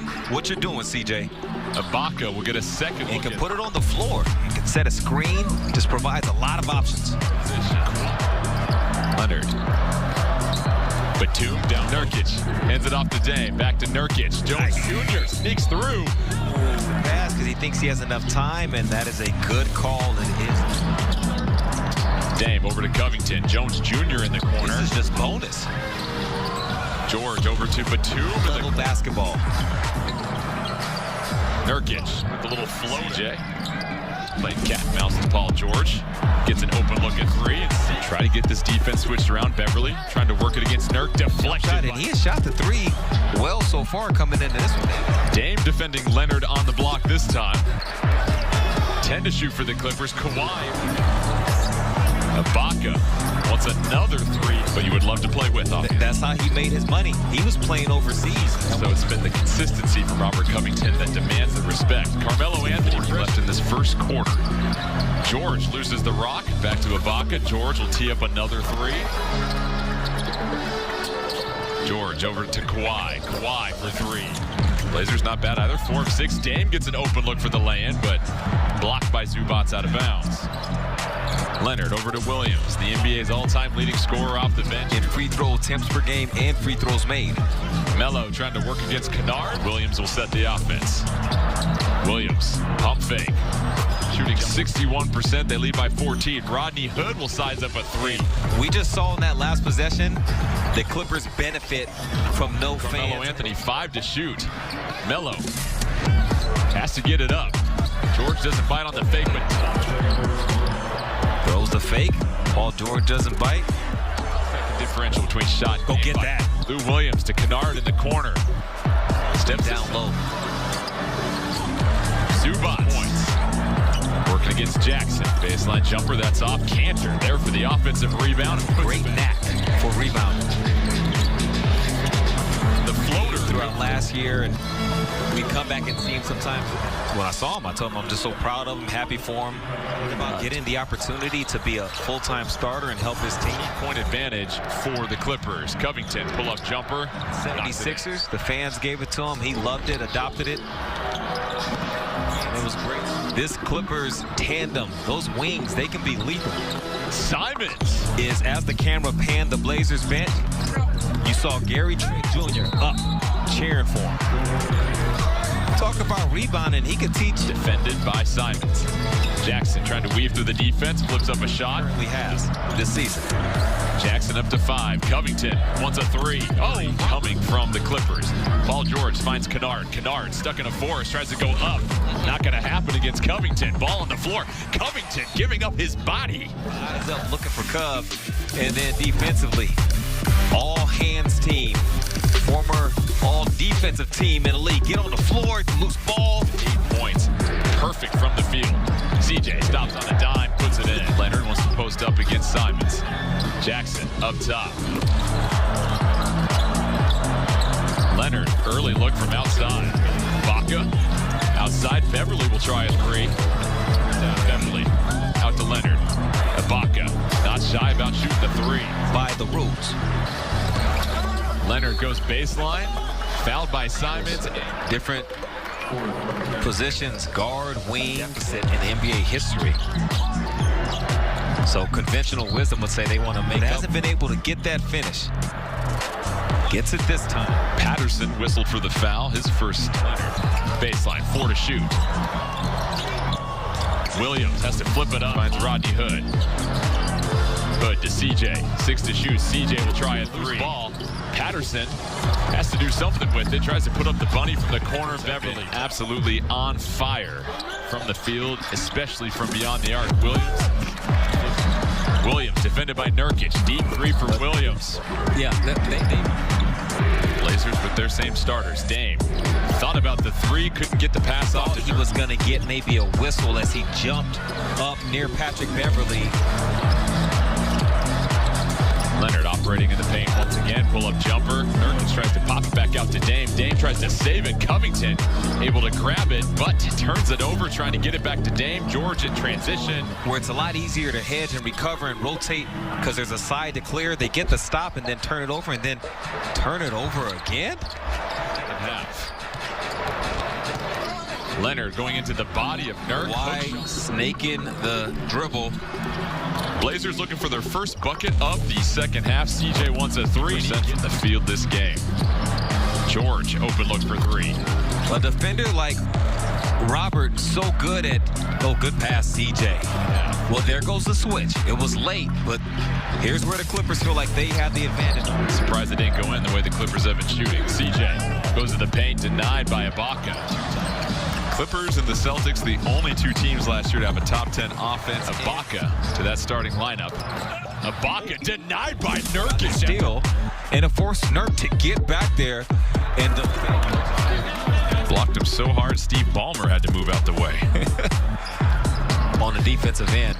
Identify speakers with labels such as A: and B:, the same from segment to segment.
A: doing what you're doing, CJ.
B: Ibaka will get a second
A: And
B: look
A: can
B: at
A: put it on the floor. You can set a screen. Just provides a lot of options.
B: Leonard. Batum down Nurkic. Hands it off to Dame. Back to Nurkic. Jones Jr. sneaks through.
A: Pass because he thinks he has enough time, and that is a good call. It is.
B: Dame over to Covington. Jones Jr. in the corner.
A: This is just bonus.
B: George over to Batum.
A: Little basketball.
B: Nurkic with a little flow. CJ playing cat and mouse with Paul George. Gets an open look at three. And try to get this defense switched around. Beverly trying to work it against Nurk. Deflected.
A: And he has shot the three well so far coming into this one.
B: Dame defending Leonard on the block this time. 10 to shoot for the Clippers. Kawhi. Ibaka wants another three, but you would love to play with him.
A: That's how he made his money. He was playing overseas.
B: So it's been the consistency from Robert Covington that demands the respect. Carmelo Anthony left in this first quarter. George loses the rock. Back to Ibaka. George will tee up another three. George over to Kawhi. Kawhi for three. Blazers not bad either. 4 of 6. Dame gets an open look for the lay-in, but blocked by Zubats out of bounds. Leonard over to Williams, the NBA's all-time leading scorer off the bench.
A: In free throw attempts per game and free throws made.
B: Melo trying to work against Kennard. Williams will set the offense. Williams, pump fake. Shooting 61%, they lead by 14. Rodney Hood will size up a three.
A: We just saw in that last possession, the Clippers benefit from no fans.
B: Melo Anthony, 5 to shoot. Melo has to get it up. George doesn't bite on the fake, but
A: throws the fake. Paul George doesn't bite.
B: The differential between shot and
A: go get that.
B: Lou Williams to Kennard in the corner. Steps
A: down low.
B: Zubats points. Working against Jackson. Baseline jumper, that's off. Cantor there for the offensive rebound.
A: Great knack for rebounding.
B: The floater
A: throughout last year, and we come back and see him sometimes. When I saw him, I told him I'm just so proud of him, happy for him. About getting the opportunity to be a full-time starter and help his team.
B: Point advantage for the Clippers. Covington, pull-up jumper.
A: 76ers, the fans gave it to him. He loved it, adopted it. And it was great. This Clippers tandem, those wings, they can be lethal.
B: Simons
A: is, as the camera panned the Blazers bench, you saw Gary Trent Jr. up, cheering for him. Talk about rebounding, he could teach.
B: Defended by Simons. Jackson trying to weave through the defense, flips up a shot.
A: He has this season.
B: Jackson up to 5. Covington wants a three. Oh, coming from the Clippers. Paul George finds Kennard. Kennard stuck in a forest, tries to go up. Not going to happen against Covington. Ball on the floor. Covington giving up his body.
A: Eyes up looking for Cove. And then defensively, all hands team. Former all-defensive team in the league. Get on the floor, loose ball.
B: 8 points. Perfect from the field. CJ stops on a dime, puts it in. Leonard wants to post up against Simons. Jackson up top. Leonard, early look from outside. Ibaka outside. Beverly will try a three. Down Beverly. Out to Leonard. Ibaka not shy about shooting the three.
A: By the rules.
B: Leonard goes baseline, fouled by Simons.
A: Different positions, guard, wing, in NBA history. So conventional wisdom would say they want to make it. Hasn't been able to get that finish. Gets it this time.
B: Patterson whistled for the foul, his first. Baseline, 4 to shoot. Williams has to flip it up, finds Rodney Hood. Hood to CJ, 6 to shoot. CJ will try a three. Ball. Patterson has to do something with it. Tries to put up the bunny from the corner. Beverly absolutely on fire from the field, especially from beyond the arc. Williams defended by Nurkic. Deep three for Williams.
A: Yeah,
B: Blazers with their same starters. Dame thought about the three, couldn't get the pass off.
A: He was going to get maybe a whistle as he jumped up near Patrick Beverly.
B: Leonard operating in the paint once again. Pull-up jumper. Nurkic tries to pop it back out to Dame. Dame tries to save it. Covington able to grab it, but turns it over, trying to get it back to Dame. George in transition.
A: Where it's a lot easier to hedge and recover and rotate because there's a side to clear. They get the stop and then turn it over and then turn it over again.
B: Second half. Leonard going into the body of Nurk.
A: Kawhi snaking the dribble.
B: Blazers looking for their first bucket of the second half. CJ wants a 3% from the field this game. George, open look for 3.
A: A defender like Robert, so good at, good pass, CJ.
B: Yeah.
A: Well, there goes the switch. It was late, but here's where the Clippers feel like they have the advantage.
B: Surprised it didn't go in the way the Clippers have been shooting. CJ goes to the paint, denied by Ibaka. Clippers and the Celtics, the only 2 teams last year to have a top 10 offense. Ibaka to that starting lineup. Ibaka denied by Nurk.
A: Steal, and it forced Nurk to get back there and defend.
B: Blocked him so hard, Steve Ballmer had to move out the way.
A: On the defensive end,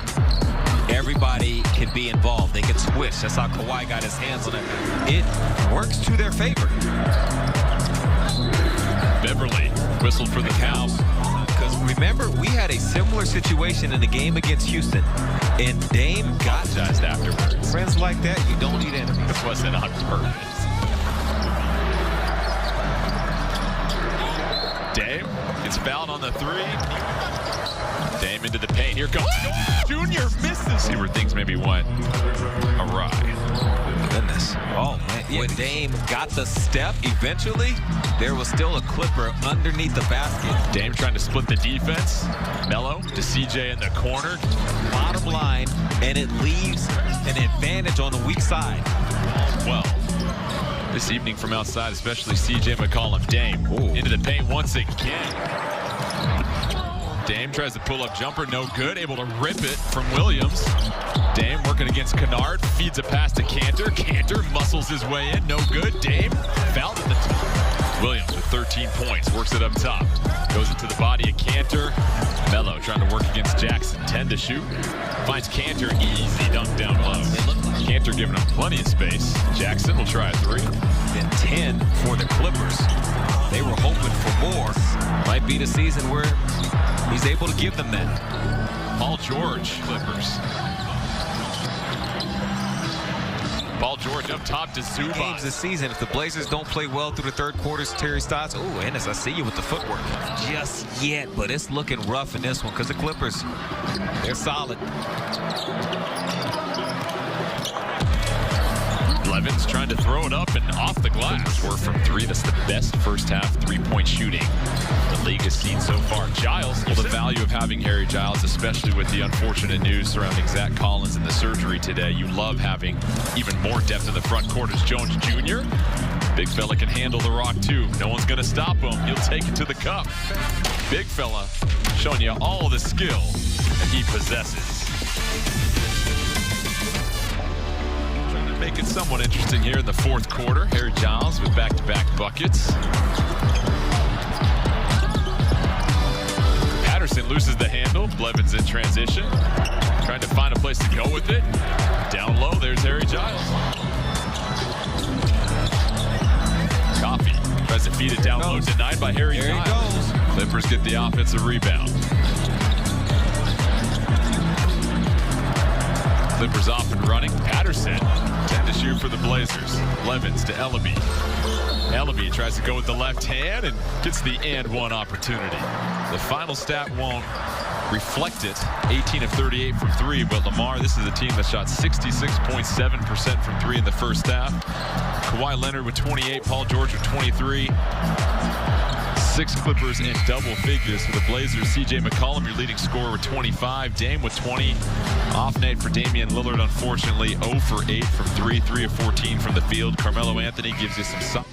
A: everybody can be involved. They can switch. That's how Kawhi got his hands on it. It works to their favor.
B: Beverly whistled for the Cavs.
A: Because remember, we had a similar situation in the game against Houston, and Dame got
B: just afterwards.
A: Friends like that, you don't need enemies.
B: This wasn't on purpose. Dame gets fouled on the 3. Dame into the paint. Here comes Junior, misses. See where things maybe went awry.
A: Goodness. Oh, man. When Dame got the step, eventually, there was still a Clipper underneath the basket.
B: Dame trying to split the defense. Melo to CJ in the corner.
A: Bottom line, and it leaves an advantage on the weak side.
B: Well, this evening from outside, especially CJ McCollum. Dame into the paint once again. Dame tries to pull up jumper, no good. Able to rip it from Williams. Dame working against Kennard, feeds a pass to Cantor. Cantor muscles his way in, no good. Dame fouled at the top. Williams with 13 points, works it up top. Goes into the body of Cantor. Melo trying to work against Jackson, 10 to shoot. Finds Cantor, easy dunk down low. Cantor giving him plenty of space. Jackson will try a 3.
A: And 10 for the Clippers. They were hoping for more. Might be the season where he's able to give them that.
B: Paul George, Clippers. Paul George up top to Zubac.
A: Games this season, if the Blazers don't play well through the third quarters, Terry Stotts, Ennis, I see you with the footwork. Just yet, but it's looking rough in this one because the Clippers, they're solid.
B: Blevins trying to throw it up and off the glass. We're from 3. That's the best first half 3-point shooting the league has seen so far. Giles, well, the value of having Harry Giles, especially with the unfortunate news surrounding Zach Collins and the surgery today. You love having even more depth in the front court as Jones Jr. Big fella can handle the rock too. No one's going to stop him. He'll take it to the cup. Big fella showing you all the skill that he possesses. Make it somewhat interesting here in the fourth quarter. Harry Giles with back-to-back buckets. Patterson loses the handle. Blevins in transition. Trying to find a place to go with it. Down low, there's Harry Giles. Coffee tries to feed it down low. Denied by Harry Giles. Clippers get the offensive rebound. Clippers off and running. Patterson, 10 to shoot for the Blazers. Blevins to Ellaby. Ellaby tries to go with the left hand and gets the and one opportunity. The final stat won't reflect it. 18 of 38 from 3, but Lamar, this is a team that shot 66.7% from 3 in the first half. Kawhi Leonard with 28, Paul George with 23. 6 Clippers in double figures for the Blazers. CJ McCollum, your leading scorer, with 25. Dame with 20. Off night for Damian Lillard, unfortunately, 0 for 8 from 3, 3 of 14 from the field. Carmelo Anthony gives you some